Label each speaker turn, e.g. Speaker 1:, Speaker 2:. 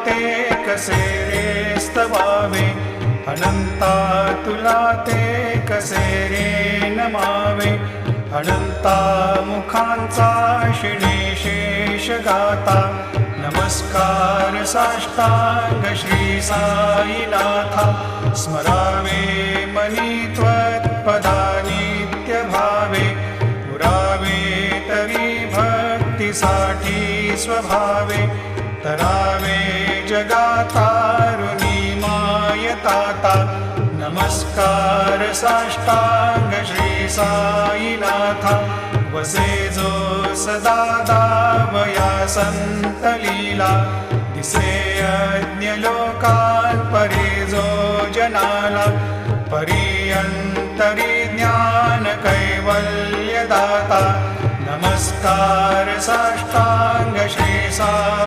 Speaker 1: ते कसे रे स्तवावे, अनंता तुला ते कसे रे नमावे. अनंता मुखांचा शिणे शेष गाता, नमस्कार साष्टांग श्री साईनाथा. स्मरावे मनी त्वत्पदा नित्य भावे, पुरावे तरी भक्तीसाठी स्वभावे. तरावे जगातारुणी मायताता, नमस्कार साष्टांग श्री साईनाथा. वसे जो सदा दावया संत लीला, दिसे यज्ञ लोकान् परे जो जनाला. परियंतरी ज्ञान कैवल्य दाता, नमस्कार साष्टांग श्री